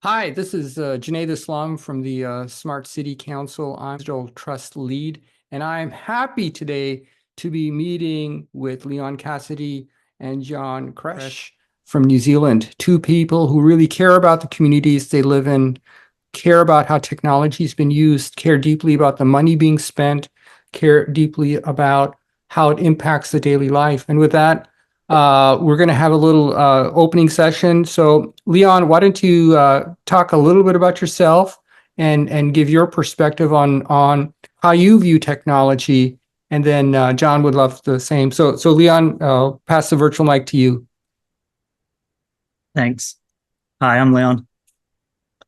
Hi, this is Junaid Islam from the Smart City Council. I'm Digital Trust Lead, and I'm happy today to be meeting with Leon Cassidy and John Krech from New Zealand, two people who really care about the communities they live in, care about how technology has been used, care deeply about the money being spent, care deeply about how it impacts the daily life. And with that, we're going to have a little opening session. So, Leon, why don't you talk a little bit about yourself and give your perspective on how you view technology, and then John would love the same. So Leon, pass the virtual mic to you. Thanks. Hi, I'm Leon.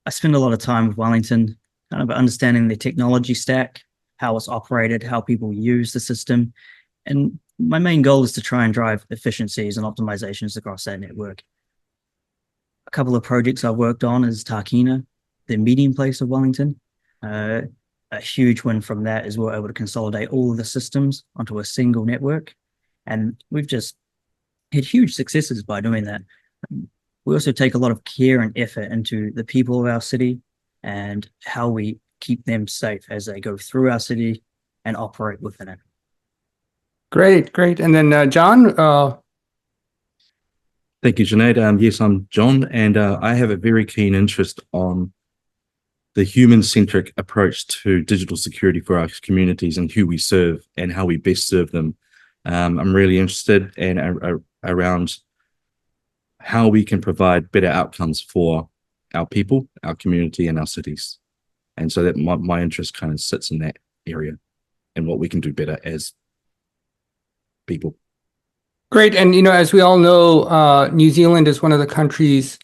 I spend a lot of time with Wellington, kind of understanding the technology stack, how it's operated, how people use the system. And my main goal is to try and drive efficiencies and optimizations across that network. A couple of projects I've worked on is Tarkina, the meeting place of Wellington. A huge win from that is we're able to consolidate all of the systems onto a single network. And we've just had huge successes by doing that. We also take a lot of care and effort into the people of our city and how we keep them safe as they go through our city and operate within it. Great, great. And then John, Thank you, Junaid. Yes, I'm John, and I have a very keen interest on the human-centric approach to digital security for our communities and who we serve and how we best serve them. I'm really interested in around how we can provide better outcomes for our people, our community, and our cities. And so that my interest kind of sits in that area and what we can do better as people. great. And, as we all know, New Zealand is one of the countries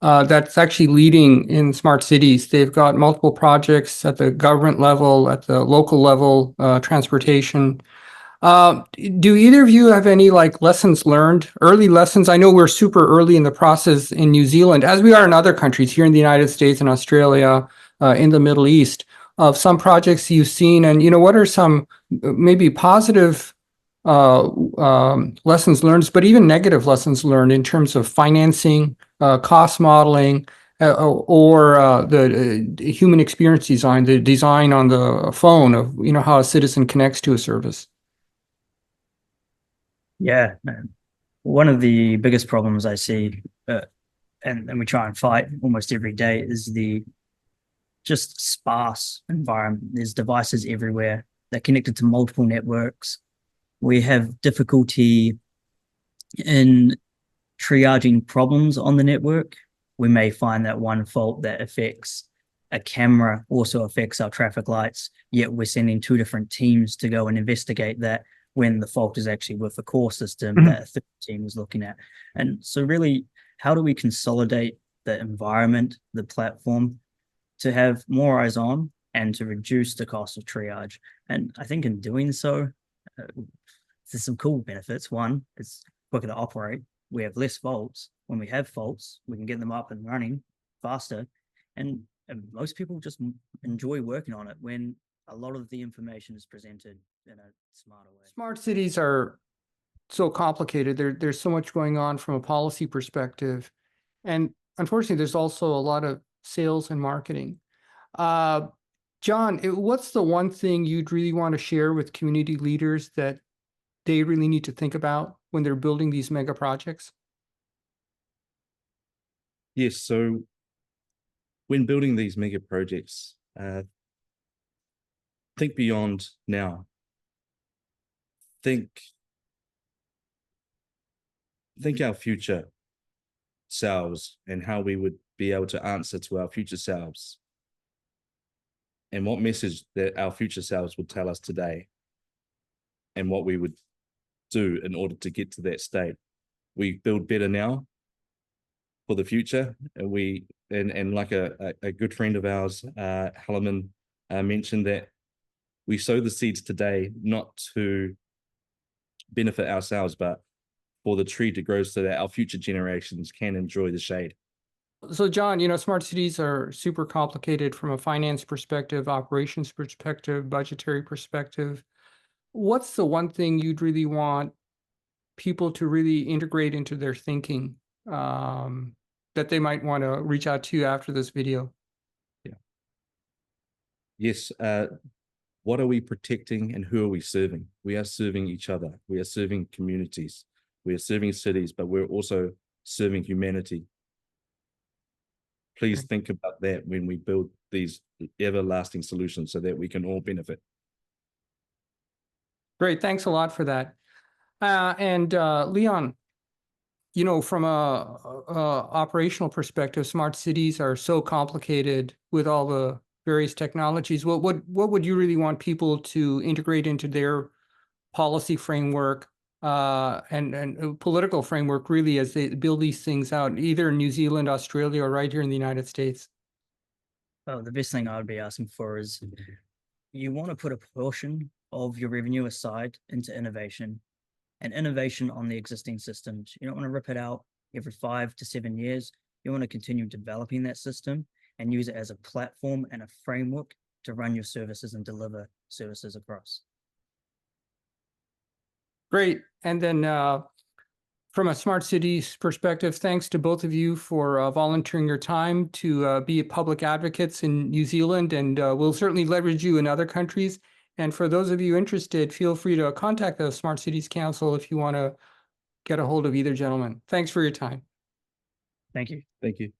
that's actually leading in smart cities. They've got multiple projects at the government level, at the local level, transportation. Do either of you have any lessons learned, early lessons? I know we're super early in the process in New Zealand, as we are in other countries here in the United States and Australia, in the Middle East, of some projects you've seen. And, what are some maybe positive lessons learned, but even negative lessons learned in terms of financing, cost modeling, or the human experience design, the design on the phone of, how a citizen connects to a service? Yeah, man. One of the biggest problems I see, and we try and fight almost every day, is the just sparse environment. There's devices everywhere. They're connected to multiple networks. We have difficulty in triaging problems on the network. We may find that one fault that affects a camera also affects our traffic lights, yet we're sending two different teams to go and investigate that when the fault is actually with the core system that a third team is looking at. And so really, how do we consolidate the environment, the platform, to have more eyes on and to reduce the cost of triage? And I think in doing so, there's some cool benefits. One, it's quicker to operate. We have less faults. When we have faults, we can get them up and running faster. And most people just enjoy working on it when a lot of the information is presented in a smarter way. Smart cities are so complicated. There's so much going on from a policy perspective. And unfortunately, there's also a lot of sales and marketing. John, what's the one thing you'd really want to share with community leaders that they really need to think about when they're building these mega projects? Yes, so when building these mega projects, think beyond now. Think our future selves and how we would be able to answer to our future selves and what message that our future selves would tell us today and what we would do in order to get to that state. We build better now for the future, and like a good friend of ours, Halleman, mentioned that we sow the seeds today not to benefit ourselves, but for the tree to grow so that our future generations can enjoy the shade. So, John, smart cities are super complicated from a finance perspective, operations perspective, budgetary perspective. What's the one thing you'd really want people to really integrate into their thinking, that that they might want to reach out to you after this video? Yes. What are we protecting and who are we serving? We are serving each other. We are serving communities. We are serving cities, but we're also serving humanity. Please think about that when we build these everlasting solutions so that we can all benefit. Great. Thanks a lot for that. Leon, you know, from a operational perspective, smart cities are so complicated with all the various technologies. What would you really want people to integrate into their policy framework and political framework, really, as they build these things out, either in New Zealand, Australia, or right here in the United States? Oh, the best thing I would be asking for is you want to put a portion of your revenue aside into innovation and innovation on the existing systems. You don't want to rip it out every 5 to 7 years. You want to continue developing that system and use it as a platform and a framework to run your services and deliver services across. Great. And then from a smart cities perspective, thanks to both of you for volunteering your time to be public advocates in New Zealand, and we'll certainly leverage you in other countries. And for those of you interested, feel free to contact the Smart Cities Council if you want to get a hold of either gentleman. Thanks for your time. Thank you. Thank you.